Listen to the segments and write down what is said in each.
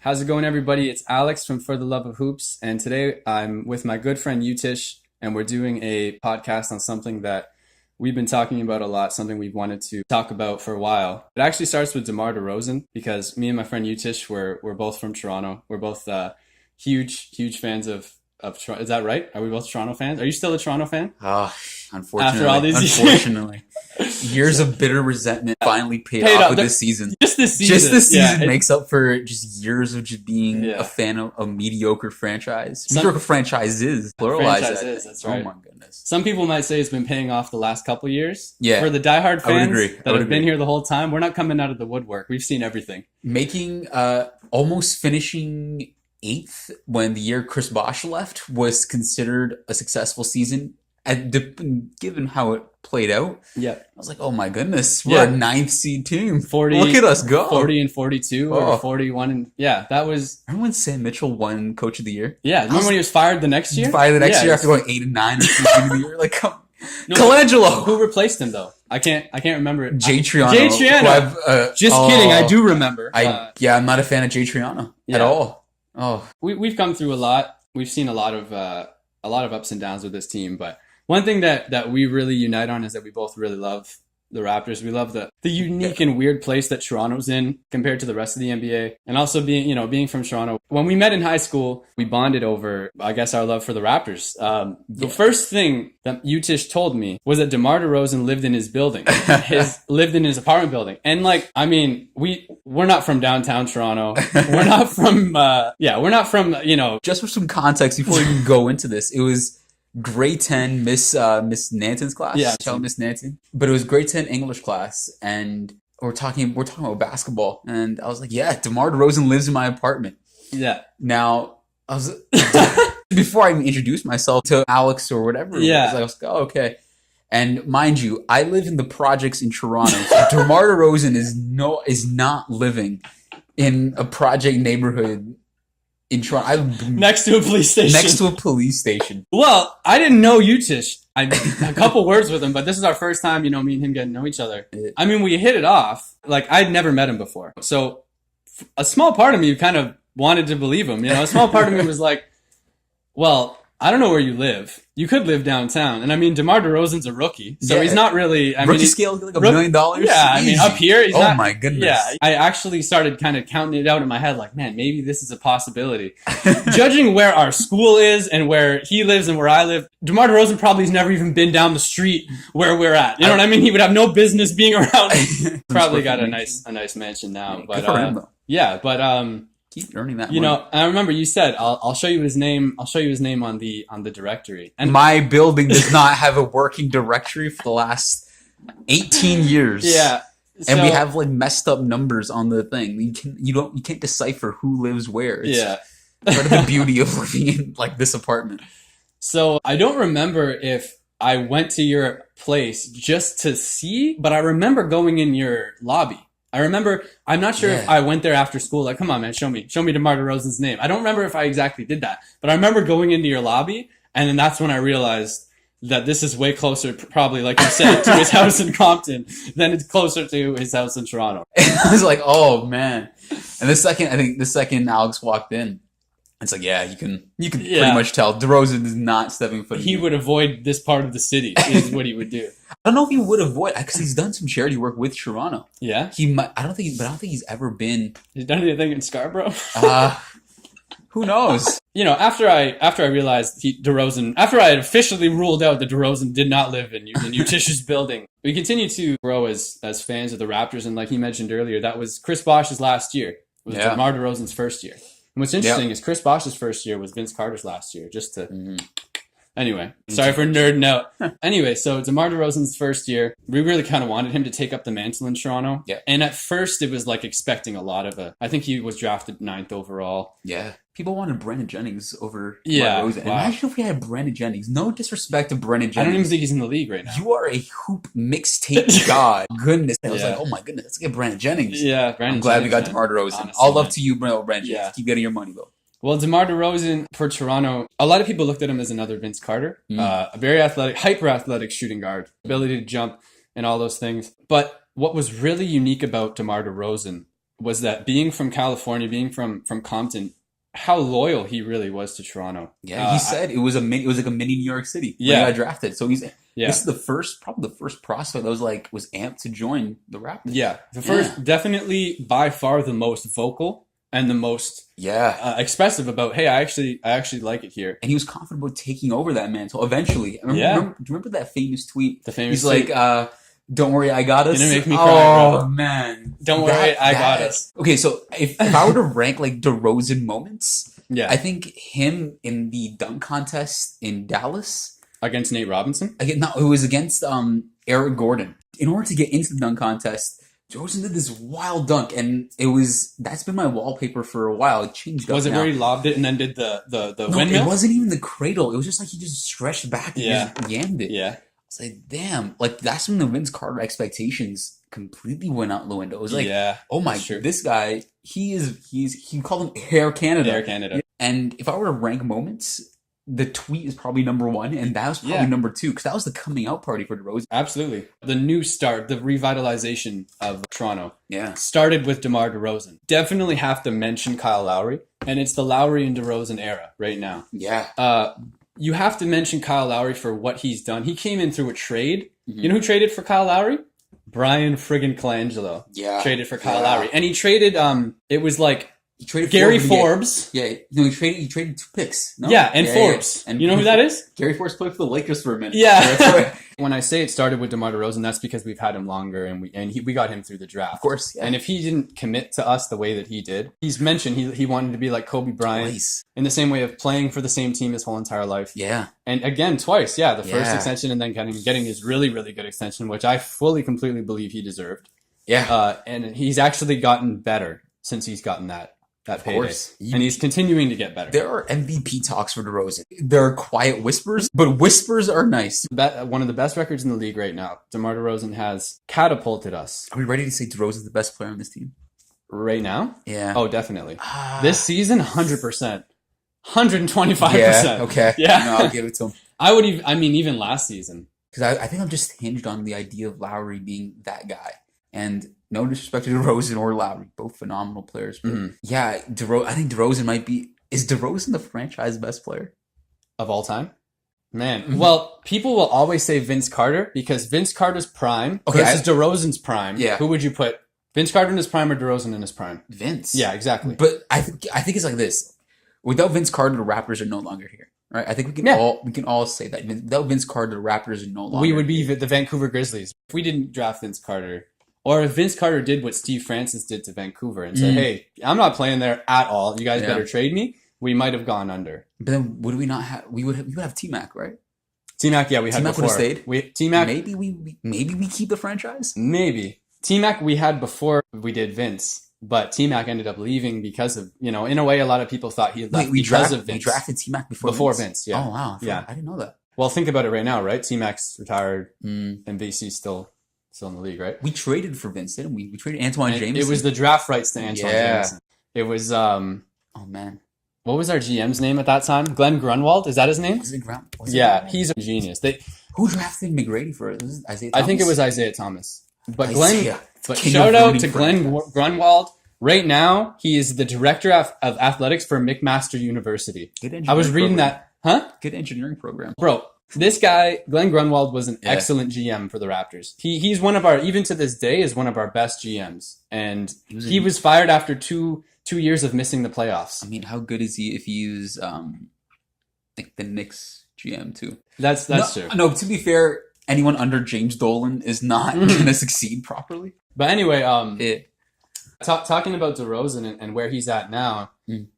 How's it going, everybody? It's Alex from For the Love of Hoops, and today I'm with my good friend Utish, and we're doing a podcast on something that we've been talking about a lot, something we've wanted to talk about for a while. It actually starts with DeMar Derozan, because me and my friend Utish, we're both from Toronto. We're both huge fans of Toronto. Is that right? Are we both Toronto fans? Are you still a Toronto fan? Oh, unfortunately. After all these unfortunately. Years of bitter resentment finally paid off with this season. Just this season. Just this season makes up for just years of just being a fan of a mediocre franchise. Mediocre franchises. Pluralize that. That's right. Oh my goodness. Some people might say it's been paying off the last couple years. Yeah. For the diehard fans that have agree. been here the whole time, we're not coming out of the woodwork. We've seen everything. Making, almost finishing 8th when the year Chris Bosh left was considered a successful season. Given how it played out, I was like, "Oh my goodness, we're a 9th seed team. 40, look at us go! 40 and 42, or 41, and that was. Remember when Sam Mitchell won Coach of the Year? Yeah, remember when he was fired the next year? Fired the next year after going 8 and 9 in the of the year. Like, Colangelo. Who replaced him though? I can't remember it. Jay Triano. Just kidding. I do remember. I'm not a fan of Jay Triano at all. Oh, we've come through a lot. We've seen a lot of ups and downs with this team, but one thing that we really unite on is that we both really love the Raptors. We love the unique and weird place that Toronto's in compared to the rest of the NBA. And also being from Toronto. When we met in high school, we bonded over, I guess, our love for the Raptors. The first thing that Utish told me was that DeMar Derozan lived in his building. Lived in his apartment building. And we're not from downtown Toronto. We're not from Just for some context before we even go into this, it was grade 10 Miss Nanton's class. Yeah. Tell Miss Nanton. But it was grade 10 English class, and we're talking about basketball, and I was like, yeah, DeMar Derozan lives in my apartment. Yeah. Now, I was before I even introduced myself to Alex or whatever, I was like, oh, okay. And mind you, I live in the projects in Toronto. So DeMar Derozan is not living in a project neighborhood in Toronto. Next to a police station. Well, I didn't know Utish. I a couple words with him, but this is our first time, me and him getting to know each other. I mean, we hit it off. Like, I'd never met him before. So a small part of me kind of wanted to believe him. A small part of me was like, well, I don't know where you live. You could live downtown. And I mean, DeMar Derozan's a rookie. So he's not really... Rookie scale, like $1 million? Yeah, I mean, up here, he's not... Oh my goodness. Yeah, I actually started kind of counting it out in my head, like, man, maybe this is a possibility. Judging where our school is and where he lives and where I live, DeMar Derozan probably has never even been down the street where we're at. You know what I mean? He would have no business being around. Probably got a nice mansion now. But, good for him, though. Yeah, but... keep earning that money. I remember you said, I'll show you his name. I'll show you his name on the directory. And my building does not have a working directory for the last 18 years. Yeah. And we have messed up numbers on the thing. You can't decipher who lives where. It's part of the beauty of living in this apartment. So I don't remember if I went to your place just to see, but I remember going in your lobby. I remember, I'm not sure if I went there after school, like, come on, man, show me DeMar Derozan's name. I don't remember if I exactly did that, but I remember going into your lobby, and then that's when I realized that this is way closer, probably, like you said, to his house in Compton than it's closer to his house in Toronto. I was like, oh, man. And the second Alex walked in, it's like, yeah, you can pretty much tell Derozan is not stepping foot in. He would avoid this part of the city, is what he would do. I don't know if he would avoid, because he's done some charity work with Toronto. Yeah, he might. I don't think he's ever been. He's done anything in Scarborough. Who knows? After I realized after I had officially ruled out that Derozan did not live in Utish's building, we continue to grow as fans of the Raptors. And like he mentioned earlier, that was Chris Bosh's last year. It was DeMar Derozan's first year. And what's interesting is Chris Bosh's first year was Vince Carter's last year. Just to Anyway, sorry for nerding out. Anyway, so DeMar Derozan's first year, we really kind of wanted him to take up the mantle in Toronto. Yeah. And at first, it was expecting a lot of I think he was drafted 9th overall. Yeah. People wanted Brandon Jennings over DeMar Derozan. Wow. Imagine if we had Brandon Jennings. No disrespect to Brandon Jennings. I don't even think he's in the league right now. You are a hoop mixtape god. Goodness. I was like, oh my goodness, let's get Brandon Jennings. Yeah, I'm glad we got DeMar Derozan. All love to you, Brandon Jennings. Keep getting your money, though. Well, DeMar Derozan for Toronto, a lot of people looked at him as another Vince Carter. A very athletic, hyper-athletic shooting guard, ability to jump and all those things. But what was really unique about DeMar Derozan was that being from California, being from Compton, how loyal he really was to Toronto. Yeah, he said it was like a mini New York City when Yeah. he got drafted. So this Yeah. is probably the first prospect that was amped to join the Raptors. Yeah. The first, definitely by far the most vocal and the most expressive about, hey, I actually like it here. And he was confident about taking over that mantle eventually. Do you remember that famous tweet? The famous He's tweet. like, don't worry, I got us. Gonna make me cry, bro. Man. Don't worry, I got us. Okay, so if I were to rank like DeRozan moments, Yeah. I think him in the dunk contest in Dallas. Against Nate Robinson? Again, no, it was against Eric Gordon. In order to get into the dunk contest, DeRozan did this wild dunk, and that's been my wallpaper for a while. It changed up. Was it now. where he lobbed it and then did the No, windmill? it wasn't even the cradle. It was just like he just stretched back and just yammed it. Yeah. It's like, damn, like that's when the Vince Carter expectations completely went out the window. It was like, oh my, this guy, he called him Air Canada. Air Canada. And if I were to rank moments, the tweet is probably number one, and that was probably number two, because that was the coming out party for DeRozan. Absolutely. The new start, the revitalization of Toronto started with DeMar Derozan. Definitely have to mention Kyle Lowry, and it's the Lowry and DeRozan era right now. Yeah. You have to mention Kyle Lowry for what he's done. He came in through a trade. Mm-hmm. You know who traded for Kyle Lowry? Brian friggin' Colangelo. Yeah. Traded for Kyle Lowry. And he traded, it was like he traded Gary Forbes. He traded 2 picks. No? Yeah, and Forbes. And you know who that is? Gary Forbes played for the Lakers for a minute. Yeah. When I say it started with DeMar Derozan, that's because we've had him longer, and we got him through the draft. Of course. Yeah. And if he didn't commit to us the way that he did, he's mentioned he wanted to be like Kobe Bryant in the same way of playing for the same team his whole entire life. Yeah. And again, twice. Yeah, the first extension and then getting his really, really good extension, which I fully, completely believe he deserved. Yeah. And he's actually gotten better since he's gotten that payday. And he's continuing to get better. There are MVP talks for DeRozan. There are quiet whispers, but whispers are nice. One of the best records in the league right now. DeMar Derozan has catapulted us. Are we ready to say DeRozan's the best player on this team? Right now? Yeah. Oh, definitely. This season, 100%. 125%. Yeah, okay. Yeah. No, I'll give it to him. Even last season. Because I think I'm just hinged on the idea of Lowry being that guy. And no disrespect to DeRozan or Lowry, both phenomenal players. But yeah, I think DeRozan might be... Is DeRozan the franchise best player? Of all time? Man. Well, people will always say Vince Carter, because Vince Carter's prime versus DeRozan's prime. Yeah. Who would you put? Vince Carter in his prime or DeRozan in his prime? Vince. Yeah, exactly. But I think it's like this. Without Vince Carter, the Raptors are no longer here. Right? I think we can all say that. Without Vince Carter, the Raptors are no longer We would be the Vancouver Grizzlies. If we didn't draft Vince Carter... Or if Vince Carter did what Steve Francis did to Vancouver and said, hey, I'm not playing there at all. You guys better trade me. We might have gone under. But then would we not have... We would have T-Mac, right? T-Mac, yeah, we had T-Mac before. would have stayed? T-Mac... Maybe we keep the franchise? Maybe. T-Mac we had before we did Vince. But T-Mac ended up leaving because of, in a way, a lot of people thought he left because of Vince. We drafted T-Mac before Vince, yeah. Oh, wow. I didn't know that. Well, think about it right now, right? T-Mac's retired and VC's still in the league, right? We traded for Vince, didn't we? We traded Antoine Jameson. It was the draft rights to Antoine Jameson. It was oh man, what was our GM's name at that time? Glenn Grunwald, is that his name? He's a genius. Who drafted McGrady for it? Was it Isaiah Thomas? I think it was Isaiah Thomas. But shout out to Glenn Grunwald. Right now, he is the director of athletics for McMaster University. I was reading that. Huh? Good engineering program. Bro, this guy, Glenn Grunwald, was an excellent GM for the Raptors. He's one of our, even to this day, is one of our best GMs. And he was fired after two years of missing the playoffs. I mean, how good is he if he used like the Knicks GM too? That's true. No, to be fair, anyone under James Dolan is not going to succeed properly. But anyway, talking about DeRozan and where he's at now,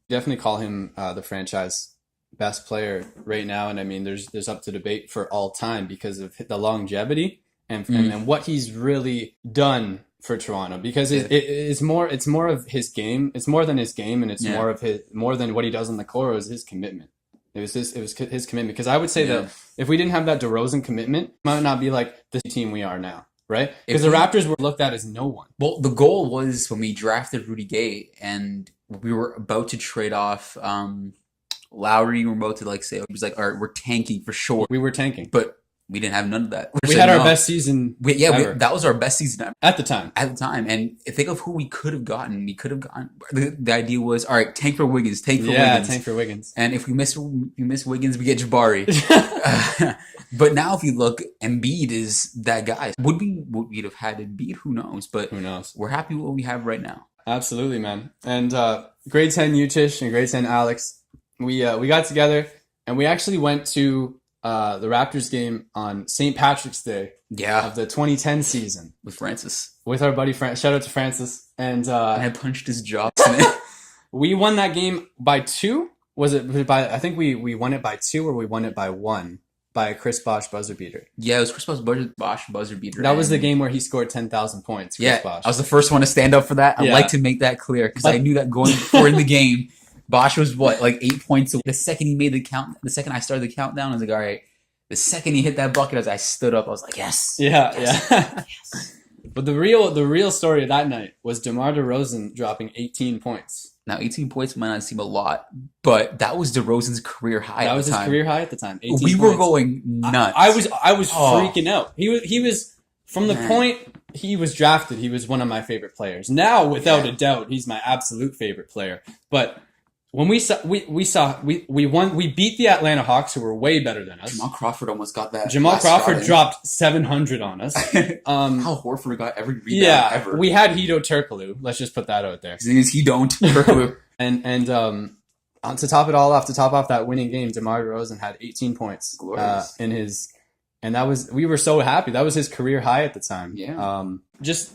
definitely call him the franchise best player right now. And I mean, there's up to debate for all time because of the longevity and what he's really done for Toronto, because it's more of his game. It's more than his game, and it's more than what he does on the court. It was his commitment. It was his commitment. Because I would say that if we didn't have that DeRozan commitment, it might not be like the team we are now, right? Because the Raptors were looked at as no one. Well, the goal was when we drafted Rudy Gay and we were about to trade off Lowry. We were about to say, it was like, all right, we're tanking for sure. We were tanking. But we didn't have none of that. We had our best season ever. That was our best season ever. At the time. And think of who we could have gotten. The idea was, all right, tank for Wiggins, tank for Wiggins. Yeah, tank for Wiggins. And if we miss Wiggins, we get Jabari. But now if you look, Embiid is that guy. Would we have had Embiid? Who knows? But who knows? We're happy with what we have right now. Absolutely, man. And grade 10 Utish and grade 10 Alex, we got together and we actually went to the Raptors game on St. Patrick's Day of the 2010 season. With Francis. With our buddy Francis. Shout out to Francis. And I punched his jaw. We won that game by 2. Was it by, I think we won it by 2 or we won it by 1 by a Chris Bosh buzzer beater. Yeah, it was Chris Bosh buzzer beater. That was the game where he scored 10,000 points. Chris Bosh. I was the first one to stand up for that. I'd like to make that clear because I knew that going forward in the game, Bosh was like 8 points away. The second he made the second I started the countdown, I was like, all right. The second he hit that bucket, as I stood up, I was like, yes. Yes. But the real story of that night was DeMar Derozan dropping 18 points. Now, 18 points might not seem a lot, but that was DeRozan's career high. That was his career high at the time. 18 we points. Were going nuts. I was freaking out. He was from the point he was drafted. He was one of my favorite players. Now, without a doubt, he's my absolute favorite player. But when we won, we beat the Atlanta Hawks, who were way better than us. Jamal Crawford almost got that. Jamal Crawford dropped 700 on us. Al Horford got every rebound ever. We had Hito Turkoglu. Let's just put that out there. His name is Turkoglu. and to top off that winning game, DeMar DeRozan had 18 points in his, and we were so happy. That was his career high at the time. Yeah. Just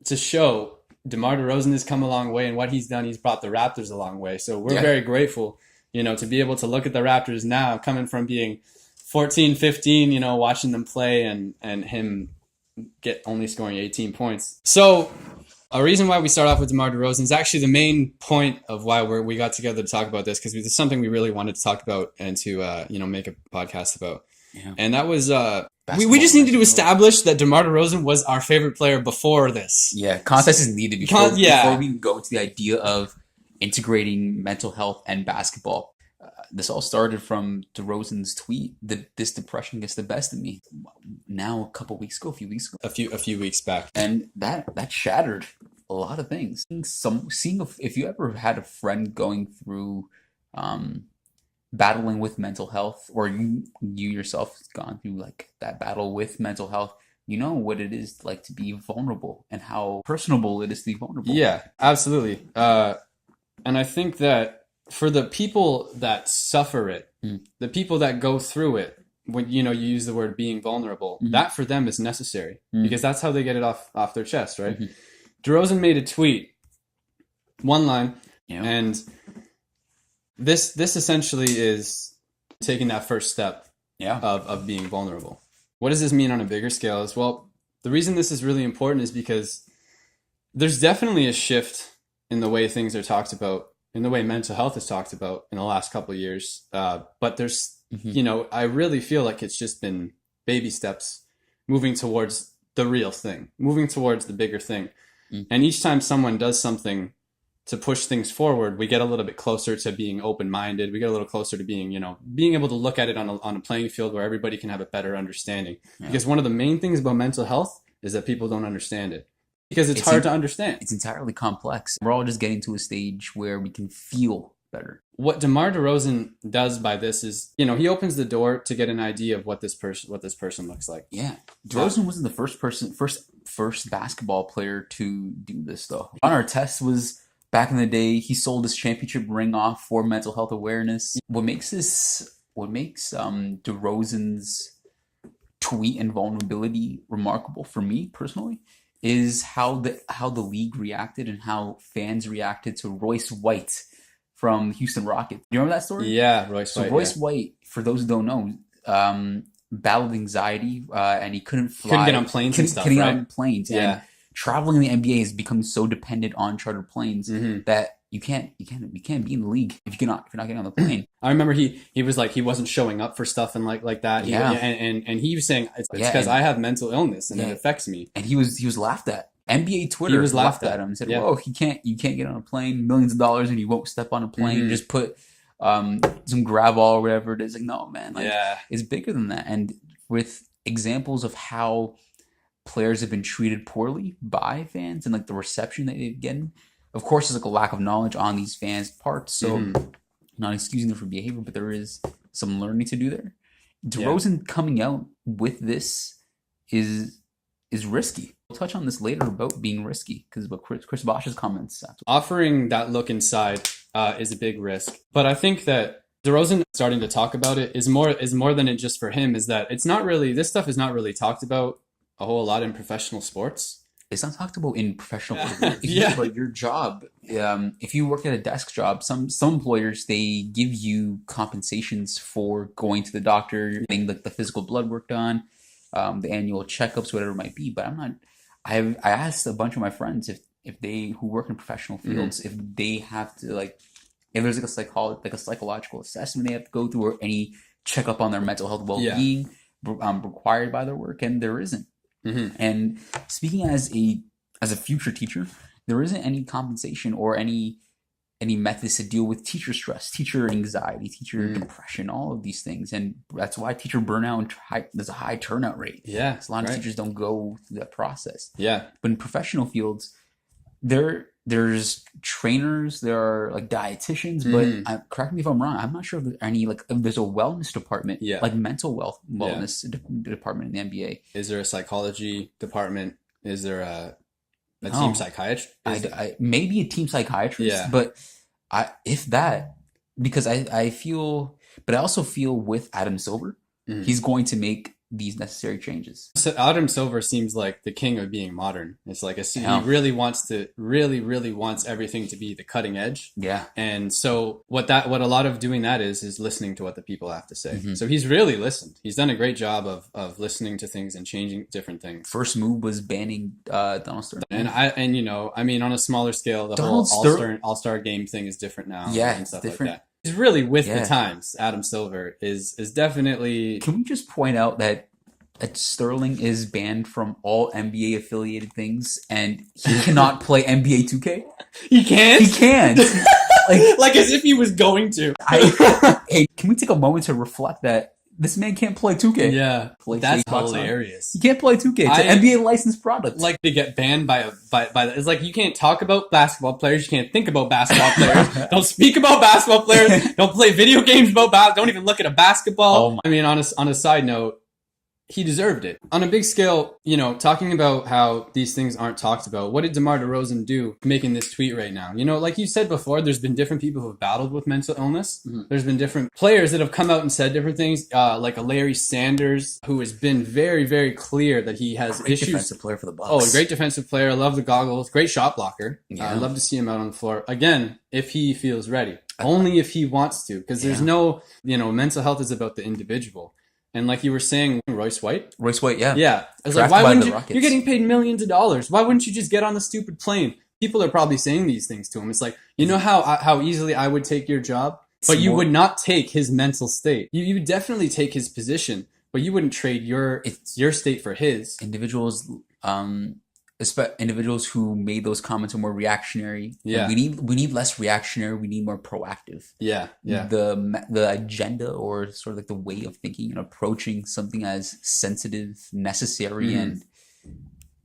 to show. DeMar DeRozan has come a long way, and what he's done, he's brought the Raptors a long way. So we're very grateful, to be able to look at the Raptors now, coming from being 14, 15, watching them play and him only scoring 18 points. So a reason why we start off with DeMar DeRozan is actually the main point of why we got together to talk about this, because it's something we really wanted to talk about and to make a podcast about. Yeah. And that was we just needed to establish that DeMar DeRozan was our favorite player before this. Yeah, context is needed before we go to the idea of integrating mental health and basketball. This all started from DeRozan's tweet that this depression gets the best of me. Now, a few weeks ago. A few weeks back. And that shattered a lot of things. If you ever had a friend going through battling with mental health, or you yourself has gone through like that battle with mental health, you know what it is like to be vulnerable and how personable it is to be vulnerable. Yeah, absolutely. And I think that for the people that suffer it, the people that go through it, when you use the word being vulnerable, that for them is necessary because that's how they get it off their chest, right? DeRozan made a tweet, one line, and this essentially is taking that first step of being vulnerable. What does this mean on a bigger scale? Well, the reason this is really important is because there's definitely a shift in the way things are talked about, in the way mental health is talked about in the last couple of years. But there's, I really feel like it's just been baby steps moving towards the real thing, moving towards the bigger thing. And each time someone does something to push things forward, we get a little bit closer to being open-minded. We get a little closer to being, being able to look at it on a playing field where everybody can have a better understanding. Yeah. Because one of the main things about mental health is that people don't understand it. Because it's hard to understand. It's entirely complex. We're all just getting to a stage where we can feel better. What DeMar DeRozan does by this is, he opens the door to get an idea of what this person looks like. Yeah. DeRozan wasn't the first basketball player to do this, though. On our test was... Back in the day, he sold his championship ring off for mental health awareness. What makes DeRozan's tweet and vulnerability remarkable for me personally is how the league reacted and how fans reacted to Royce White from the Houston Rockets. You remember that story? Yeah, Royce White. So Royce White, for those who don't know, battled anxiety and he couldn't fly. Couldn't get on planes and stuff, Couldn't get right? on planes. Yeah. And traveling in the NBA has become so dependent on chartered planes that you can't be in the league if you're not getting on the plane. I remember he was like he wasn't showing up for stuff and like that. And he was saying it's because I have mental illness and it affects me. And he was laughed at. NBA Twitter was laughed at him and said, "Whoa, you can't get on a plane, millions of dollars, and you won't step on a plane. Just put some grab all or whatever it is." Like, no, man, it's bigger than that. And with examples of how players have been treated poorly by fans and like the reception that they've gotten. Of course, there's like a lack of knowledge on these fans' parts, so not excusing them for behavior, but there is some learning to do there. DeRozan coming out with this is risky. We'll touch on this later about being risky because what Chris Bosh's comments. Offering that look inside is a big risk, but I think that DeRozan starting to talk about it is more than it just for him. Is that it's not really, this stuff is not really talked about a whole lot in professional sports. It's not talked about in professional sports. If you think about your job, if you work at a desk job, some employers, they give you compensations for going to the doctor, getting the physical blood work done, the annual checkups, whatever it might be. But I asked a bunch of my friends if they who work in professional fields, if they have to if there's like a psychological assessment they have to go through or any checkup on their mental health well-being required by their work, and there isn't. And speaking as a future teacher, there isn't any compensation or any methods to deal with teacher stress, teacher anxiety, teacher depression, all of these things. And that's why teacher burnout, there's a high turnout rate. Yeah. A lot of teachers don't go through that process. Yeah. But in professional fields, there's trainers, there are like dietitians, but correct me if I'm wrong, I'm not sure if there's any if there's a wellness department, like mental wellness department in the NBA. Is there a psychology department? Is there a team psychiatrist? Maybe a team psychiatrist, but because I feel, but I also feel with Adam Silver, he's going to make these necessary changes. So Adam Silver seems like the king of being modern. It's like he really wants everything to be the cutting edge. Yeah. And so what a lot of doing that is listening to what the people have to say. So he's really listened. He's done a great job of listening to things and changing different things. First move was banning Donald Sterling. And on a smaller scale, the whole All-Star game thing is different now. Yeah, and stuff different. Like that. He's really with the times. Adam Silver is definitely. Can we just point out that Sterling is banned from all NBA affiliated things, and he cannot play NBA 2K? He can't. He can't. like as if he was going to. Hey, can we take a moment to reflect that this man can't play 2K? Yeah, that's hilarious. He can't play 2K. It's an NBA licensed product. Like to get banned by it's like you can't talk about basketball players. You can't think about basketball players. Don't speak about basketball players. Don't play video games about basketball. Don't even look at a basketball. I mean, on a side note, he deserved it. On a big scale, talking about how these things aren't talked about, what did DeMar Derozan do making this tweet right now? Like you said before, there's been different people who have battled with mental illness. There's been different players that have come out and said different things, like a Larry Sanders, who has been very, very clear that he has issues. Defensive player for the Bucks. Oh, a great defensive player. I love the goggles. Great shot blocker. I'd love to see him out on the floor. Again, if he feels ready. Only if he wants to. Because there's no, mental health is about the individual. And like you were saying, Royce White? Yeah. Yeah. I was like, why wouldn't you? You're getting paid millions of dollars. Why wouldn't you just get on the stupid plane? People are probably saying these things to him. It's like, how easily I would take your job, but you would not take his mental state. You would definitely take his position, but you wouldn't trade your state for his. Individuals who made those comments are more reactionary. Yeah, we need less reactionary. We need more proactive. Yeah. The agenda or sort of like the way of thinking and approaching something as sensitive, necessary, and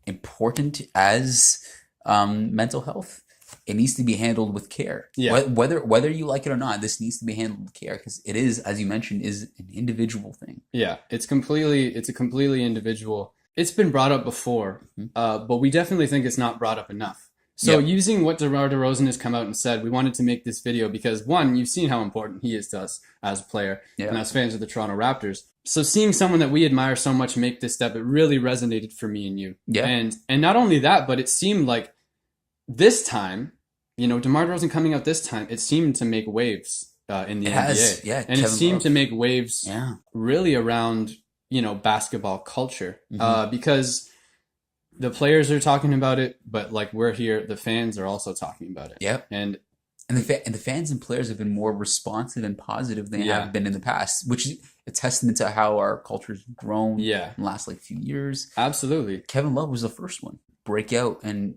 important as mental health. It needs to be handled with care. Yeah. Whether you like it or not, this needs to be handled with care because it is, as you mentioned, is an individual thing. Yeah, it's a completely individual. It's been brought up before, but we definitely think it's not brought up enough. So using what DeMar Derozan has come out and said, we wanted to make this video because, one, you've seen how important he is to us as a player and as fans of the Toronto Raptors. So seeing someone that we admire so much make this step, it really resonated for me and you. Yeah. And not only that, but it seemed like this time, DeMar Derozan coming out this time, it seemed to make waves in the NBA. Yeah, and it seemed to make waves really around basketball culture, because the players are talking about it, but like we're here, the fans are also talking about it. Yep. And the fans and players have been more responsive and positive than they have been in the past, which is a testament to how our culture's grown in the last few years. Absolutely. Kevin Love was the first one break out and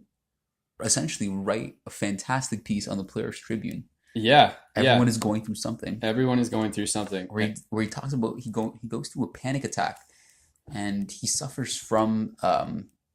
essentially write a fantastic piece on the Players Tribune. Yeah. Everyone is going through something. Everyone is going through something. Where he talks about he goes through a panic attack and he suffers from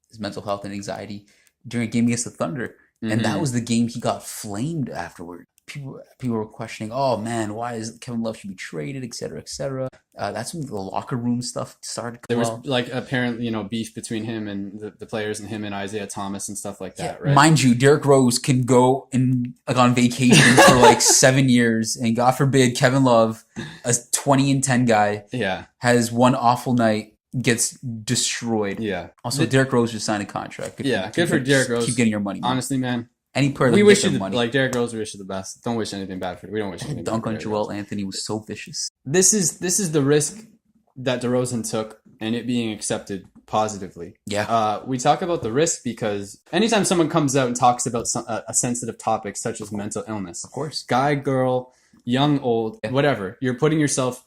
his mental health and anxiety during a game against the Thunder. And that was the game he got flamed afterward. People were questioning, oh man, why is Kevin Love should be traded, et cetera, et cetera. That's when the locker room stuff started. There was like apparently, beef between him and the players and him and Isaiah Thomas and stuff like that, right? Mind you, Derrick Rose can go on vacation for like 7 years, and God forbid Kevin Love, a 20-10 guy, has one awful night, gets destroyed. Yeah. Also, Derrick Rose just signed a contract. Good for Derrick Rose. Keep getting your money. Honestly, man. Any player we wish you money. Like Derrick Rose, we wish you the best. Don't wish anything bad for it. We don't wish anything bad. Dunk on Joel Anthony was so vicious. This is the risk that DeRozan took, and it being accepted positively. Yeah. We talk about the risk because anytime someone comes out and talks about a sensitive topic such as mental illness, of course, guy, girl, young, old, whatever, you're making yourself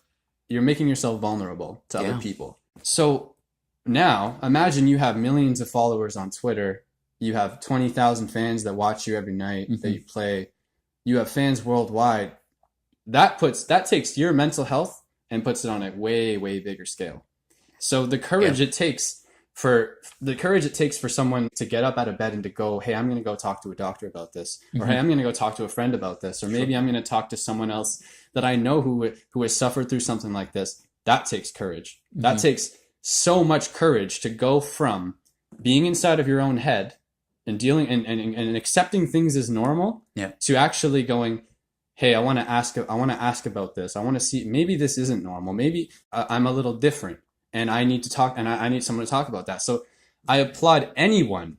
vulnerable to other people. So now imagine you have millions of followers on Twitter. You have 20,000 fans that watch you every night that you play. You have fans worldwide. That takes your mental health and puts it on a way, way bigger scale. So the courage it takes for someone to get up out of bed and to go, hey, I'm going to go talk to a doctor about this, or hey, I'm going to go talk to a friend about this, or maybe I'm going to talk to someone else that I know who has suffered through something like this. That takes courage. That takes so much courage to go from being inside of your own head and dealing and accepting things as normal to actually going, hey, I want to ask about this. I want to see, maybe this isn't normal. Maybe I'm a little different and I need to talk, and I need someone to talk about that. So I applaud anyone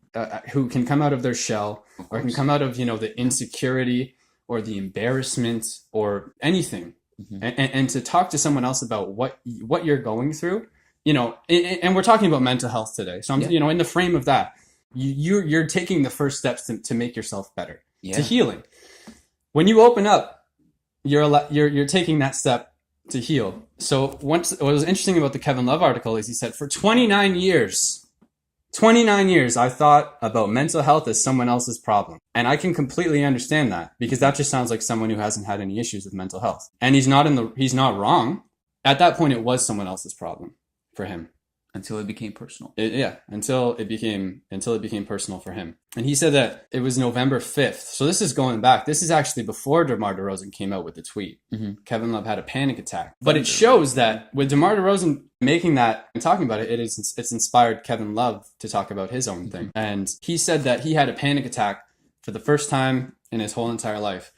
who can come out of their shell or can come out of, the insecurity or the embarrassment or anything and to talk to someone else about what you're going through, and we're talking about mental health today. So I'm, in the frame of that, you're taking the first steps to make yourself better, to healing. When you open up, you're taking that step to heal. So what was interesting about the Kevin Love article is he said, for 29 years, I thought about mental health as someone else's problem. And I can completely understand that, because that just sounds like someone who hasn't had any issues with mental health. And he's not wrong. At that point, it was someone else's problem for him. Until it became personal. Until it became personal for him. And he said that it was November 5th. So this is going back. This is actually before DeMar Derozan came out with the tweet. Kevin Love had a panic attack. But it shows that with DeMar Derozan making that and talking about it, it's inspired Kevin Love to talk about his own thing. And he said that he had a panic attack for the first time in his whole entire life.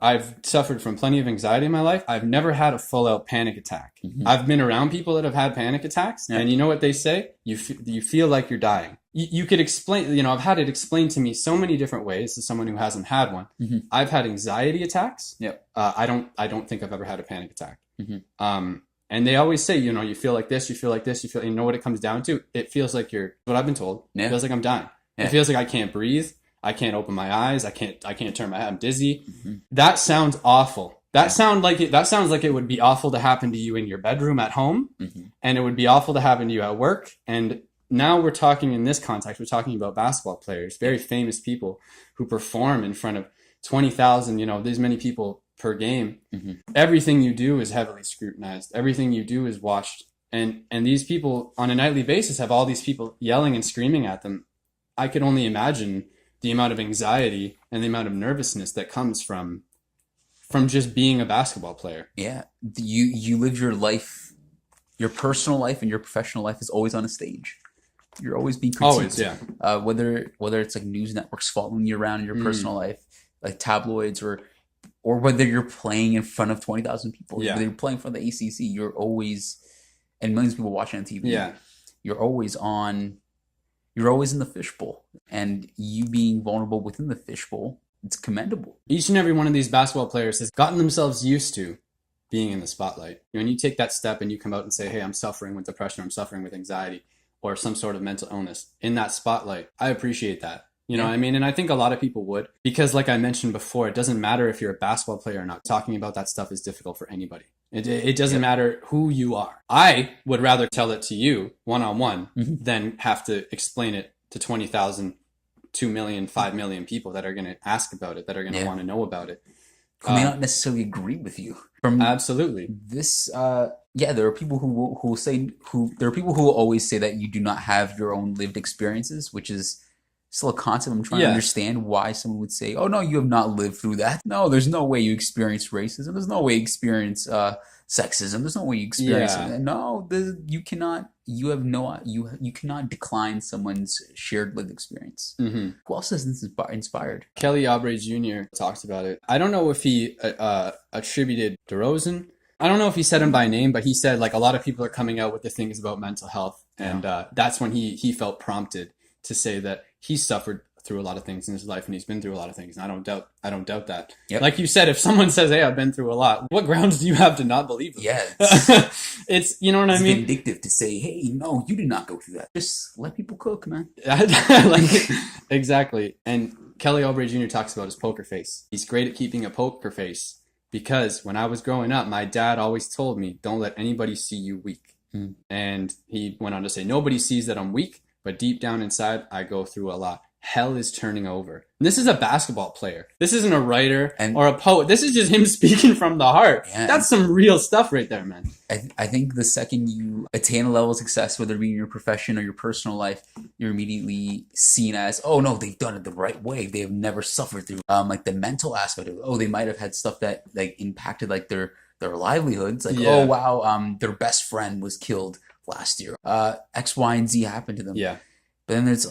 I've suffered from plenty of anxiety in my life. I've never had a full-out panic attack. I've been around people that have had panic attacks, and you know what they say? You feel like you're dying. You could explain, I've had it explained to me so many different ways as someone who hasn't had one. I've had anxiety attacks. I don't think I've ever had a panic attack. And they always say, you feel like this, you know what it comes down to? It feels like what I've been told. It feels like I'm dying. It feels like I can't breathe. I can't open my eyes. I can't turn my head. I'm dizzy. That sounds awful. That sounds like it would be awful to happen to you in your bedroom at home, and it would be awful to happen to you at work. And now we're talking in this context. We're talking about basketball players, very famous people who perform in front of 20,000. These many people per game. Everything you do is heavily scrutinized. Everything you do is watched, and these people on a nightly basis have all these people yelling and screaming at them. I could only imagine the amount of anxiety and the amount of nervousness that comes from just being a basketball player. Yeah. You live your life, your personal life and your professional life is always on a stage. You're always being critiqued. Always, yeah. Whether it's like news networks following you around in your personal life, like tabloids, or whether you're playing in front of 20,000 people, whether you're playing for the ACC, you're always, and millions of people watching on TV. Yeah. You're always in the fishbowl, and you being vulnerable within the fishbowl, it's commendable. Each and every one of these basketball players has gotten themselves used to being in the spotlight. When you take that step and you come out and say, hey, I'm suffering with depression, I'm suffering with anxiety, or some sort of mental illness in that spotlight, I appreciate that. You know what I mean? And I think a lot of people would, because like I mentioned before, it doesn't matter if you're a basketball player or not. Talking about that stuff is difficult for anybody. It doesn't matter who you are. I would rather tell it to you one-on-one than have to explain it to 20,000, 2 million, 5 million people that are going to ask about it, that are going to want to know about it. Who may not necessarily agree with you. Absolutely. This Yeah, there are people who will say there are people who will always say that you do not have your own lived experiences, which is still a concept. I'm trying to Yeah. understand why someone would say, "Oh no, you have not lived through that." No, there's no way you experience racism. There's no way you experience sexism. There's no way you experience Yeah. it. No, you cannot. You have no. You cannot decline someone's shared lived experience. Hmm. Who else has this inspired? Kelly Oubre Jr. talked about it. I don't know if he attributed DeRozan. I don't know if he said him by name, but he said like a lot of people are coming out with the things about mental health, and that's when he felt prompted to say that he suffered through a lot of things in his life and he's been through a lot of things. And I don't doubt that. Yep. Like you said, if someone says, "Hey, I've been through a lot," what grounds do you have to not believe them? Yeah, It's you know what I it's mean? vindictive to say, "Hey, no, you did not go through that." Just let people cook, man. Like, exactly. And Kelly Oubre Jr. talks about his poker face. He's great at keeping a poker face because when I was growing up, my dad always told me, "Don't let anybody see you weak." Hmm. And he went on to say, "Nobody sees that I'm weak, but deep down inside, I go through a lot. Hell is turning over." And this is a basketball player. This isn't a writer or a poet. This is just him speaking from the heart. Yeah, that's some real stuff right there, man. I think the second you attain a level of success, whether it be in your profession or your personal life, you're immediately seen as, "Oh no, they've done it the right way. They have never suffered through like the mental aspect of it. Oh, they might have had stuff that like impacted like their livelihoods. Like, oh wow, their best friend was killed last year. X, Y, and Z happened to them." Yeah. But then it's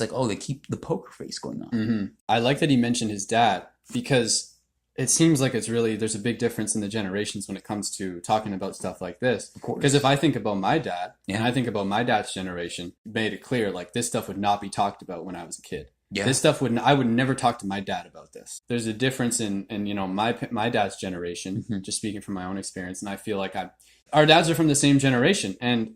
like, oh, they keep the poker face going on. Mm-hmm. I like that he mentioned his dad because it seems like there's a big difference in the generations when it comes to talking about stuff like this. Of course. Because if I think about my dad Yeah. and I think about my dad's generation, made it clear like this stuff would not be talked about when I was a kid. Yeah. This stuff I would never talk to my dad about this. There's a difference in you know my dad's generation, just speaking from my own experience, and I feel like our dads are from the same generation. And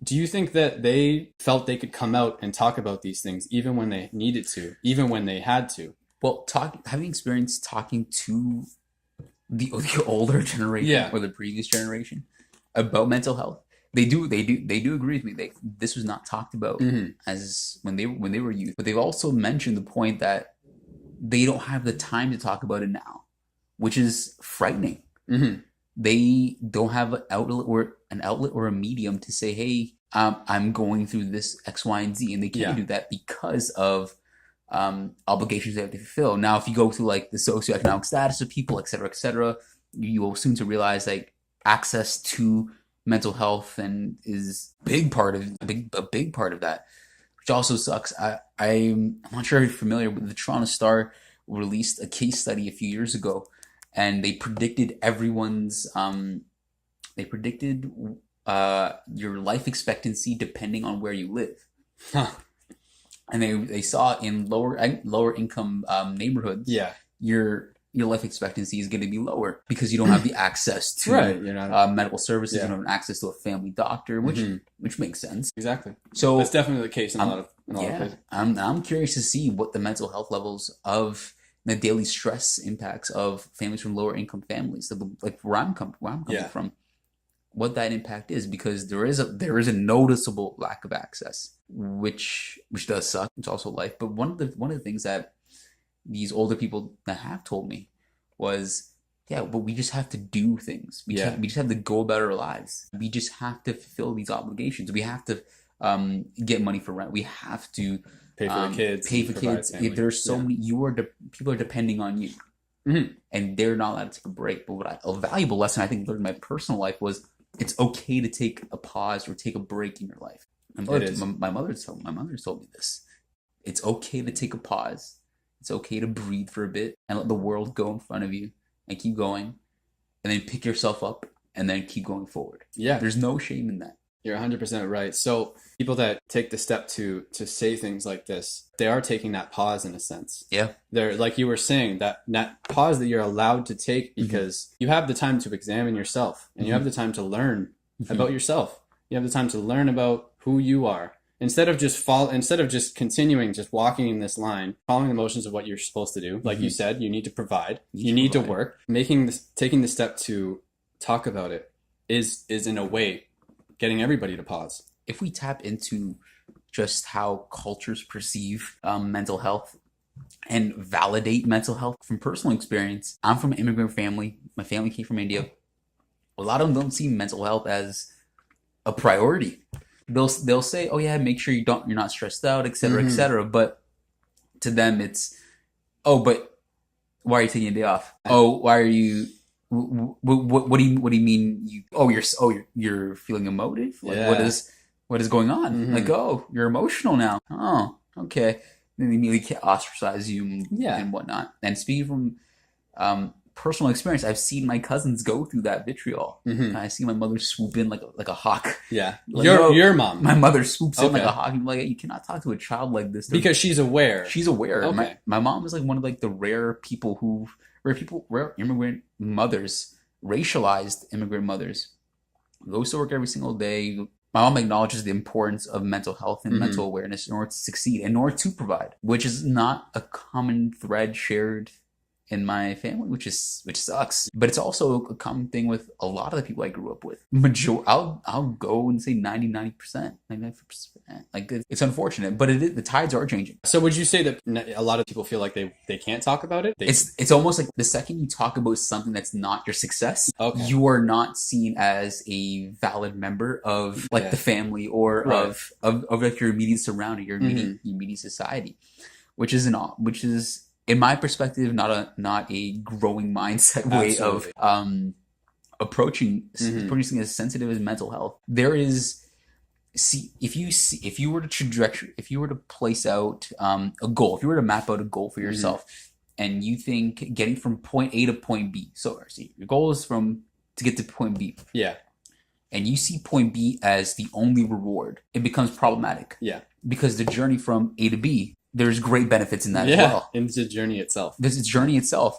do you think that they felt they could come out and talk about these things even when they needed to, even when they had to? Well, having experience talking to the older generation or the previous generation about mental health, they do agree with me. This was not talked about as when they were youth, but they've also mentioned the point that they don't have the time to talk about it now, which is frightening. They don't have an outlet or a medium to say, "Hey, I'm going through this X, Y, and Z," and they can't do that because of obligations they have to fulfill. Now, if you go through like the socioeconomic status of people, et cetera, you will soon to realize like access to mental health and is a big part of that, which also sucks. I'm not sure if you're familiar with the Toronto Star released a case study a few years ago, and they predicted your life expectancy depending on where you live. And they saw in lower income neighborhoods, your life expectancy is going to be lower because you don't have the access to medical services. You don't have access to a family doctor, which makes sense. Exactly. So that's definitely the case in a lot of places. I'm curious to see what the mental health levels of the daily stress impacts of families from lower income families, like where I'm coming from, what that impact is, because there is a noticeable lack of access, which does suck. It's also life. But one of the things that these older people that have told me was, but we just have to do things. We just have to go about our lives. We just have to fulfill these obligations. We have to get money for rent. We have to pay for the kids. There's so many. People are depending on you, and they're not allowed to take a break. But a valuable lesson I think I learned in my personal life was it's okay to take a pause or take a break in your life. My mother told me this. It's okay to take a pause. It's okay to breathe for a bit and let the world go in front of you and keep going, and then pick yourself up and then keep going forward. Yeah, there's no shame in that. You're 100% right. So people that take the step to say things like this, they are taking that pause in a sense. Yeah. They're, like you were saying, that pause that you're allowed to take because you have the time to examine yourself and you have the time to learn about yourself. You have the time to learn about who you are. Instead of just continuing, just walking in this line, following the motions of what you're supposed to do. Like you said, you need to provide, you need to work. Taking the step to talk about it is in a way getting everybody to pause. If we tap into just how cultures perceive mental health and validate mental health from personal experience, I'm from an immigrant family. My family came from India. a lot of them don't see mental health as a priority. They'll say, "Oh yeah, make sure you're not stressed out, etc., etc." But to them, it's, "Oh, but why are you taking a day off? Oh, why are you? What do you mean? You're feeling emotive? Like what is going on? Like, oh, you're emotional now. Oh, okay." Then they immediately ostracize you and whatnot. And speaking from personal experience, I've seen my cousins go through that vitriol. I see my mother swoop in like a hawk. Yeah, like, your mom. My mother swoops in like a hawk. And like, you cannot talk to a child like this because she's aware. She's aware. Okay. My mom is like one of like the rare immigrant mothers, racialized immigrant mothers, goes to work every single day. My mom acknowledges the importance of mental health and mental awareness in order to succeed, in order to provide, which is not a common thread shared in my family, which sucks. But it's also a common thing with a lot of the people I grew up with. I'll go and say 99%, 99%. Like, it's unfortunate, but the tides are changing. So would you say that a lot of people feel like they can't talk about it? It's almost like the second you talk about something that's not your success, you are not seen as a valid member of like the family or of like your immediate surrounding, your immediate society, which is in my perspective, not a growing mindset way of approaching something as sensitive as mental health. There is, if you were to place out a goal, if you were to map out a goal for yourself, and you think getting from point A to point B, so your goal is to get to point B. Yeah. And you see point B as the only reward, it becomes problematic. Yeah. Because the journey from A to B, there's great benefits in that as well. Into the journey itself. There's its journey itself.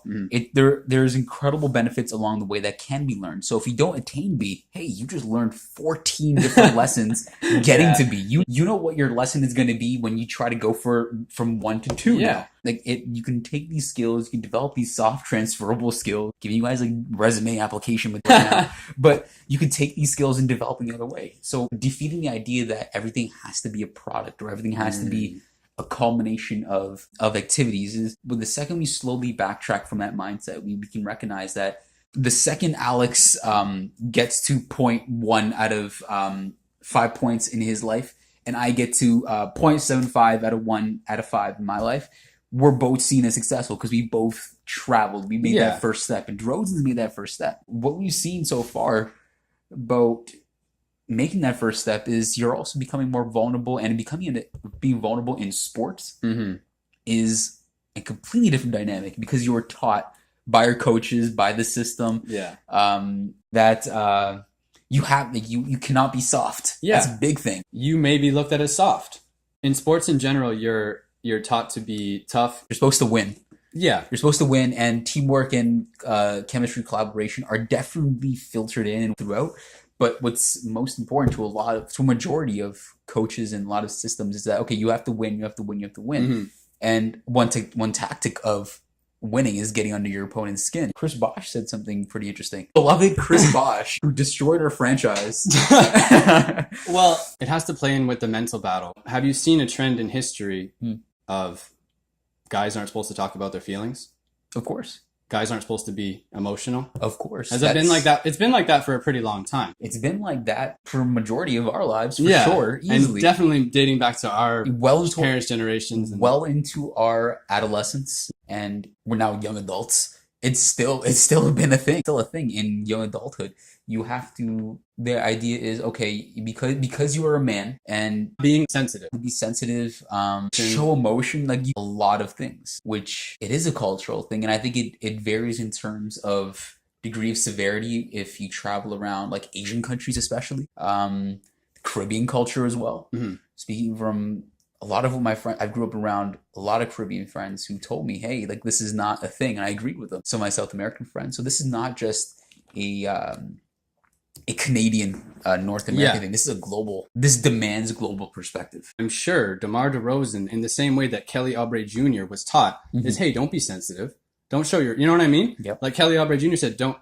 There's incredible benefits along the way that can be learned. So if you don't attain B, hey, you just learned 14 different lessons getting to B. You know what your lesson is going to be when you try to go from 1 to 2 now. Like, you can take these skills, you can develop these soft transferable skills, giving you guys like resume application material now, but you can take these skills and develop them the other way. So defeating the idea that everything has to be a product or everything has to be a culmination of activities is, but the second we slowly backtrack from that mindset, we can recognize that the second Alex gets to 0.1 out of 5 points in his life, and I get to 0.75 out of 1 out of 5 in my life, we're both seen as successful because we both traveled. We made that first step, and Derozan's made that first step. What we've seen so far about making that first step is you're also becoming more vulnerable, and being vulnerable in sports is a completely different dynamic because you were taught by your coaches, by the system, that you cannot be soft. That's a big thing. You may be looked at as soft. In sports in general, you're taught to be tough. You're supposed to win. Yeah. You're supposed to win, and teamwork and chemistry, collaboration are definitely filtered in throughout. But what's most important to a majority of coaches and a lot of systems is that, okay, you have to win, you have to win, you have to win. And one tactic of winning is getting under your opponent's skin. Chris Bosh said something pretty interesting. Beloved Chris Bosh, who destroyed our franchise. Well, it has to play in with the mental battle. Have you seen a trend in history of guys aren't supposed to talk about their feelings? Of course. Guys aren't supposed to be emotional? Of course. Has it been like that? It's been like that for a pretty long time. It's been like that for a majority of our lives, for sure. Easily. And definitely dating back to our parents' generations. Well into our adolescence, and we're now young adults. It's still been a thing. Still a thing in young adulthood. You have to, the idea is, okay, because you are a man and being sensitive, be sensitive, show emotion, like a lot of things, which it is a cultural thing. And I think it varies in terms of degree of severity if you travel around like Asian countries, especially, Caribbean culture as well. Speaking from a lot of my friends, I grew up around a lot of Caribbean friends who told me, hey, like, this is not a thing. And I agreed with them. So my South American friends. So this is not just a Canadian, North American thing. This demands a global perspective. I'm sure DeMar Derozan, in the same way that Kelly Oubre Jr. was taught, is, hey, don't be sensitive. Don't show you know what I mean? Yep. Like Kelly Oubre Jr. said, don't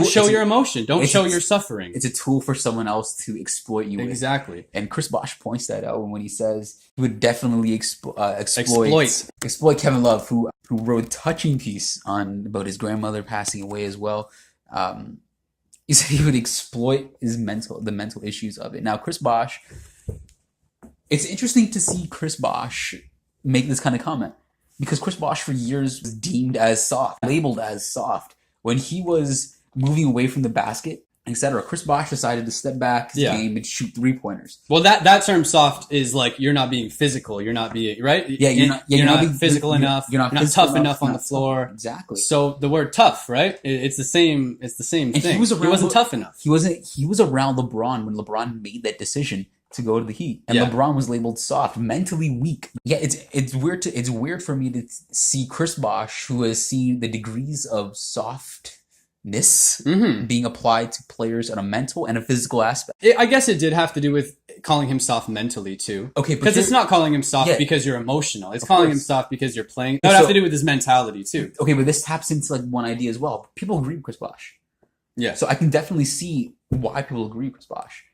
show your emotion. Don't show your suffering. It's a tool for someone else to exploit you. Exactly. And Chris Bosh points that out when he says he would definitely exploit Kevin Love, who wrote a touching piece about his grandmother passing away as well. He said he would exploit the mental issues of it. Now, Chris Bosh, it's interesting to see Chris Bosh make this kind of comment because Chris Bosh for years was deemed as soft, labeled as soft. When he was moving away from the basket, etc., Chris Bosh decided to step back his game and shoot 3-pointers. Well, that term soft is like you're not being physical. You're not being, right? Yeah, you're not being physical enough. You're not tough enough on the floor. Exactly. So the word tough, right? It's the same thing. He wasn't tough enough. He was around LeBron when LeBron made that decision to go to the Heat, and LeBron was labeled soft, mentally weak. Yeah, it's weird for me to see Chris Bosh, who has seen the degrees of softness being applied to players on a mental and a physical aspect. I guess it did have to do with calling him soft mentally too. Okay, because it's not calling him soft because you're emotional. It's calling him soft because you're playing. That would have to do with his mentality too. Okay, but this taps into like one idea as well. People agree with Chris Bosh. Yeah. So I can definitely see why people agree with Chris Bosh.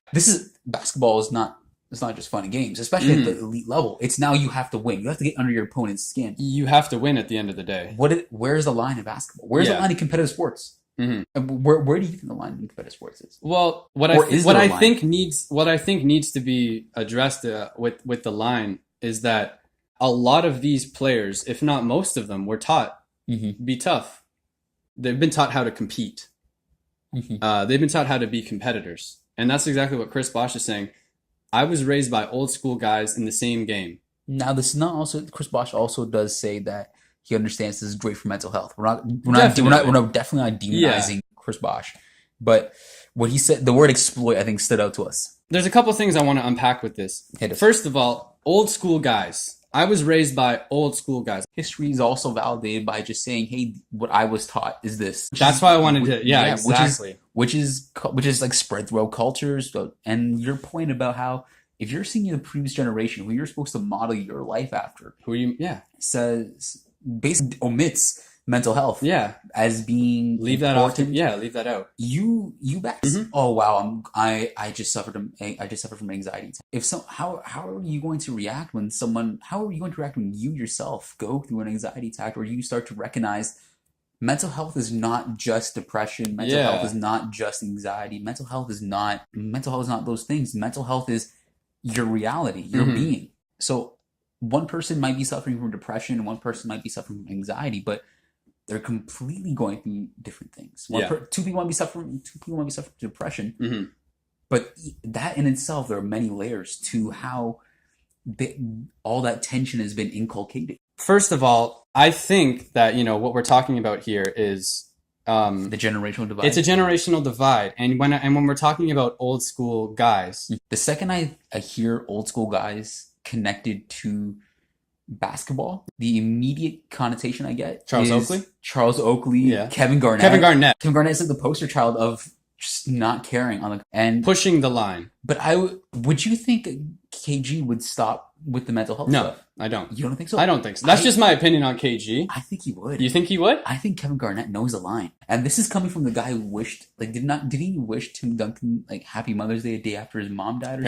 Basketball is not. It's not just fun and games, especially at the elite level. It's now you have to win. You have to get under your opponent's skin. You have to win at the end of the day. Where's the line in basketball? Where's the line in competitive sports? Mm-hmm. Where do you think the line in competitive sports is? Well, what I think needs to be addressed with the line is that a lot of these players, if not most of them, were taught be tough. They've been taught how to compete. They've been taught how to be competitors, and that's exactly what Chris Bosh is saying. I was raised by old school guys in the same game. Now, this is not also Chris Bosh also does say that he understands this is great for mental health. We're definitely not demonizing Chris Bosh, but what he said, the word exploit, I think stood out to us. There's a couple things I want to unpack with this. First of all, old school guys. I was raised by old school guys. History is also validated by just saying, "Hey, what I was taught is this." That's why I wanted to. Yeah, exactly. Which is like spread throughout cultures. And your point about how if you're seeing the previous generation, who you're supposed to model your life after, says basically omits mental health. As being leave that important. Leave that out. You back. Oh wow, I just suffered from anxiety. How are you going to react when you yourself go through an anxiety attack, or you start to recognize mental health is not just depression. Mental health is not just anxiety. Mental health is not those things. Mental health is your reality, your being. So one person might be suffering from depression, and one person might be suffering from anxiety, but they're completely going through different things. Two people might be suffering from depression, but that in itself, there are many layers to how all that tension has been inculcated. First of all, I think that what we're talking about here is the generational divide. It's a generational divide, and when we're talking about old school guys, the second I hear old school guys connected to basketball, the immediate connotation I get Charles Oakley, Kevin Garnett. Kevin Garnett is like the poster child of just not caring and pushing the line. But would you think KG would stop with the mental health stuff? I don't. You don't think so? I don't think so. That's just my opinion on KG. I think he would. You think he would? I think Kevin Garnett knows the line, and this is coming from the guy who wished, did he wish Tim Duncan Happy Mother's Day a day after his mom died?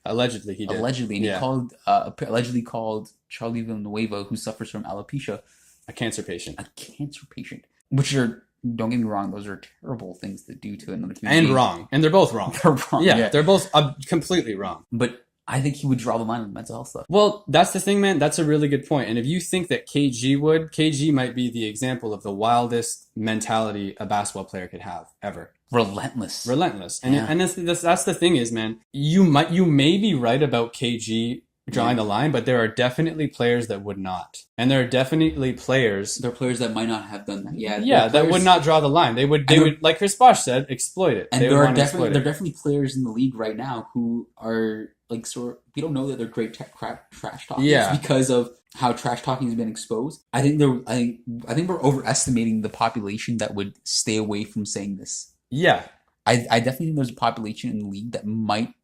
Allegedly, he did. Allegedly, and he called Charlie Villanueva, who suffers from alopecia, a cancer patient. Which are, don't get me wrong, those are terrible things to do to another human being. And wrong, and they're both wrong. They're wrong. Yeah, they're both completely wrong. But I think he would draw the line with mental health stuff. Well, that's the thing, man. That's a really good point. And if you think that KG might be the example of the wildest mentality a basketball player could have ever. Relentless. And that's the thing is, man, you may be right about KG drawing the line, but there are definitely players that would not. And there are definitely players. There are players that might not have done that. That would not draw the line. They would, like Chris Bosh said, exploit it. And there are definitely players in the league right now who are we don't know that they're great trash talkers because of how trash talking has been exposed. I think we're overestimating the population that would stay away from saying this. Yeah. I definitely think there's a population in the league that might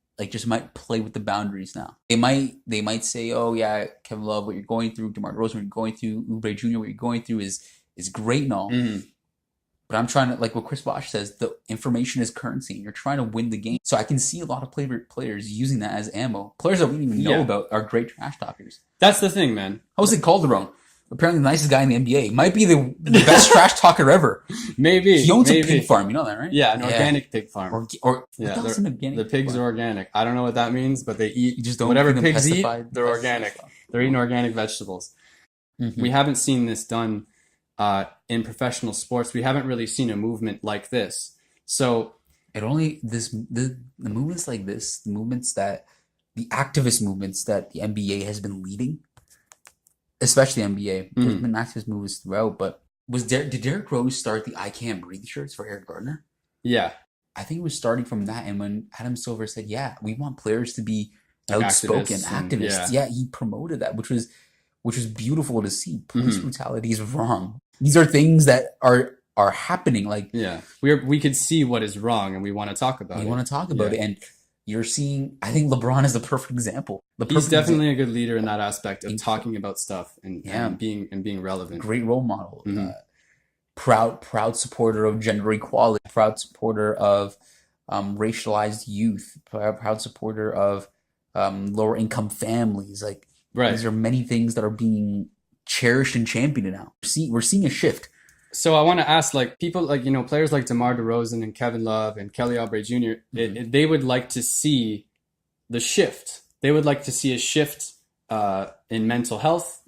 play with the boundaries now. They might say, oh yeah, Kevin Love, what you're going through, DeMar Derozan, what you're going through, Oubre Jr., what you're going through is great and all. But I'm trying to, like what Chris Bosh says, the information is currency, and you're trying to win the game. So I can see a lot of players using that as ammo. Players that we don't even know about are great trash talkers. That's the thing, man. Jose Calderon, apparently the nicest guy in the NBA. Might be the best trash talker ever. Maybe. He owns a pig farm. You know that, right? Yeah, an organic pig farm. Or Yeah, what else an organic the pigs farm? are organic. I don't know what that means, but they eat You just don't whatever feed them pigs eat. pesticide- They're organic. stuff. They're eating organic vegetables. Mhm. We haven't seen this done in professional sports. We haven't really seen a movement like this. So It only the movements like this, the activist movements that the NBA has been leading, especially NBA. There's been activist movements throughout, but did Derrick Rose start the "I Can't Breathe" shirts for Eric Gardner? yeah, I think it was starting from that, and when Adam Silver said, "Yeah, we want players to be like outspoken, activists. activists," Yeah. he promoted that, which was beautiful to see. Police brutality is wrong. These are things that are happening. Like, Yeah, we could see what is wrong, and we want to talk about we it. want to talk about it, and you're seeing. I think LeBron is the perfect example. He's definitely a good leader in that aspect of He's- talking about stuff and being relevant. great role model. Mhm. Proud supporter of gender equality. Proud supporter of racialized youth. Proud supporter of lower income families. Like, Right. these are many things that are being cherished and championed now. We're seeing a shift. So I want to ask, like, people like, players like DeMar Derozan and Kevin Love and Kelly Oubre Jr., they would like to see the shift. They would like to see a shift in mental health,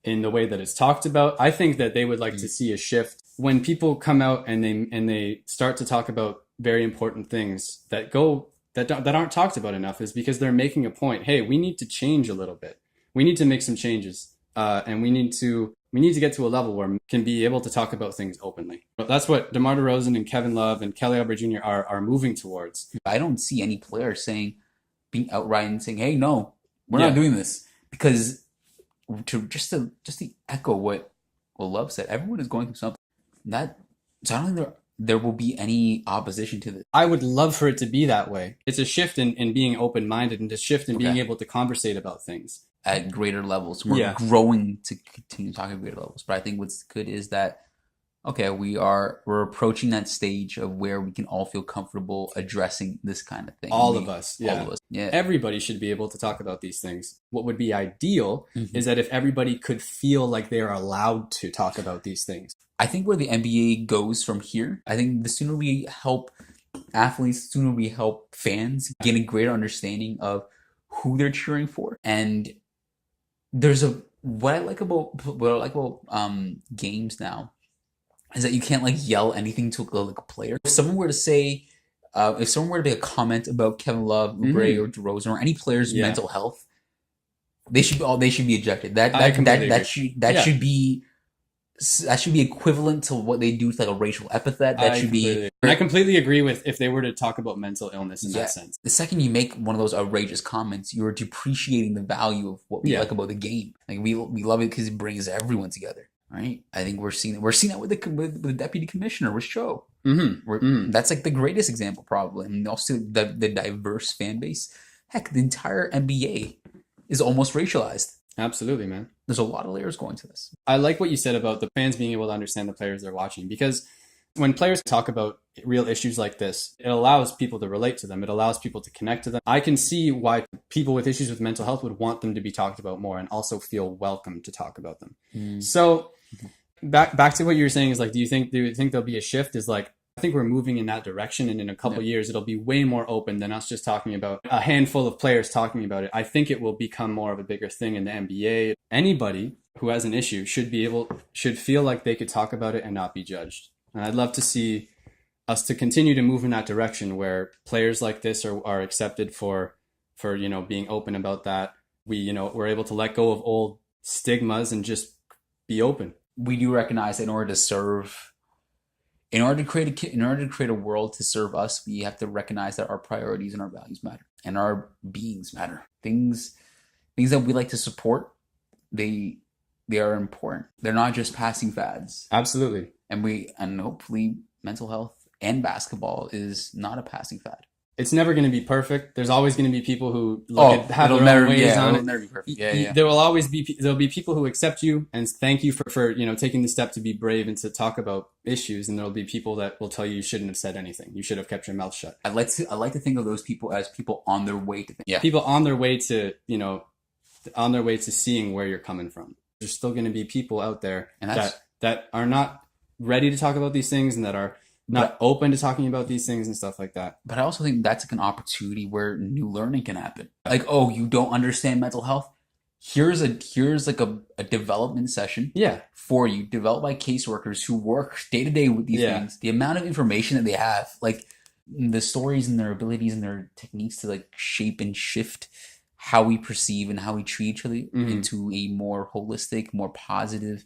in the way that it's talked about. I think that they would like to see a shift when people come out and they start to talk about very important things that aren't talked about enough, is because they're making a point. Hey, we need to change a little bit. We need to make some changes, and we need to get to a level where we can be able to talk about things openly. But that's what DeMar Derozan and Kevin Love and Kelly Oubre Jr. are moving towards. I don't see any player being outright and saying, "Hey, no, we're not doing this," because to echo what Love said, everyone is going through something. So I don't think there will be any opposition to this. I would love for it to be that way. It's a shift in being open-minded, and a shift in being able to conversate about things At greater levels. We're growing to continue talking at greater levels. But I think what's good is that, okay, we're approaching that stage of where we can all feel comfortable addressing this kind of thing. All of us. Yeah. Everybody should be able to talk about these things. What would be ideal is that if everybody could feel like they are allowed to talk about these things. I think where the NBA goes from here, I think the sooner we help athletes, the sooner we help fans gain a greater understanding of who they're cheering for. And there's what I like about games now is that you can't like yell anything to like a player. If someone were to say, if someone were to make a comment about Kevin Love, Oubre, or DeRozan, or any player's mental health, they should be ejected. That should be equivalent to what they do to like a racial epithet. I completely agree with if they were to talk about mental illness in that sense. The second you make one of those outrageous comments, you're depreciating the value of what we like about the game. Like, we love it because it brings everyone together, right? I think we're seeing that with the deputy commissioner with Cho. That's like the greatest example, probably. And also the diverse fan base. Heck, the entire NBA is almost racialized. Absolutely, man. There's a lot of layers going to this. I like what you said about the fans being able to understand the players they're watching, because when players talk about real issues like this, it allows people to relate to them. It allows people to connect to them. I can see why people with issues with mental health would want them to be talked about more and also feel welcome to talk about them. So back to what you were saying is like, do you think there'll be a shift? Is like, I think we're moving in that direction, and in a couple years, it'll be way more open than us just talking about a handful of players talking about it. I think it will become more of a bigger thing in the NBA. Anybody who has an issue should feel like they could talk about it and not be judged. And I'd love to see us to continue to move in that direction where players like this are accepted for being open about that. We're able to let go of old stigmas and just be open. We do recognize that in order to create a world to serve us, we have to recognize that our priorities and our values matter, and our beings matter. Things that we like to support, they are important. They're not just passing fads. Absolutely. And hopefully mental health and basketball is not a passing fad. It's never going to be perfect. There's always going to be people who have their own ways on it. Never be perfect. There'll be people who accept you and thank you for taking the step to be brave and to talk about issues, and there'll be people that will tell you shouldn't have said anything. You should have kept your mouth shut. I like to think of those people as people on their way to people on their way to seeing where you're coming from. There's still going to be people out there And that's, that are not ready to talk about these things and that are not open to talking about these things and stuff like that. but I also think that's like an opportunity where new learning can happen. Like, oh, you don't understand mental health? Here's like a development session Yeah. for you, developed by caseworkers who work day to day with these things. The amount of information that they have, like the stories and their abilities and their techniques to like shape and shift how we perceive and how we treat each other into a more holistic, more positive,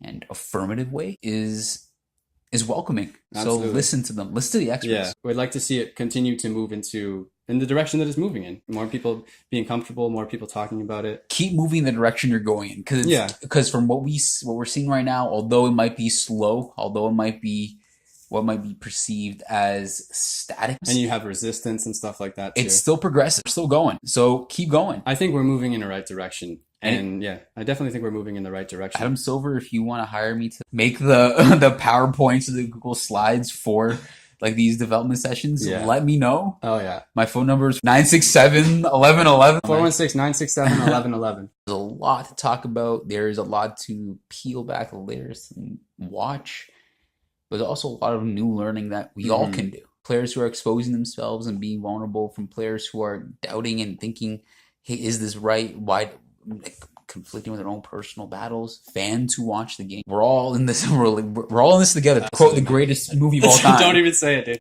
and affirmative way is welcoming. Absolutely. So listen to them. Listen to the experts. Yeah, we'd like to see it continue to move in the direction that it's moving in. More people being comfortable, more people talking about it. Keep moving the direction you're going in, because from what we're seeing right now, although it might be slow, although it might be what might be perceived as static, and you have resistance and stuff like that too. It's still progressive, still going. So keep going. I think we're moving in the right direction. And yeah, I definitely think we're moving in the right direction. Adam Silver, if you want to hire me to make the PowerPoints or the Google Slides for like these development sessions, let me know. Oh yeah. My phone number is 967-1111. 416-967-1111. There's a lot to talk about. There's a lot to peel back the layers and watch. But there's also a lot of new learning that we all can do. Players who are exposing themselves and being vulnerable, from players who are doubting and thinking, hey, is this right? Why? Like, conflicting with their own personal battles. Fans who watch the game. We're all in this. We're all in this together. To quote the greatest movie of all time. Don't even say it, dude.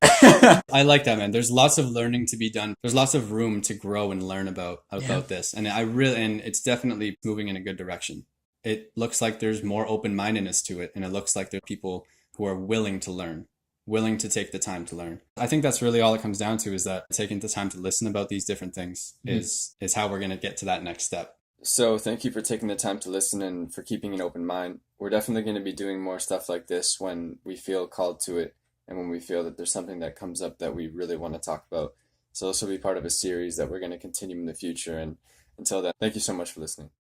I like that, man. There's lots of learning to be done. There's lots of room to grow and learn about this, and it's definitely moving in a good direction. It looks like there's more open-mindedness to it, and it looks like there are people who are willing to learn, willing to take the time to learn. I think that's really all it comes down to, is that taking the time to listen about these different things is how we're going to get to that next step. So thank you for taking the time to listen and for keeping an open mind. We're definitely going to be doing more stuff like this when we feel called to it and when we feel that there's something that comes up that we really want to talk about. So this will be part of a series that we're going to continue in the future. And until then, thank you so much for listening.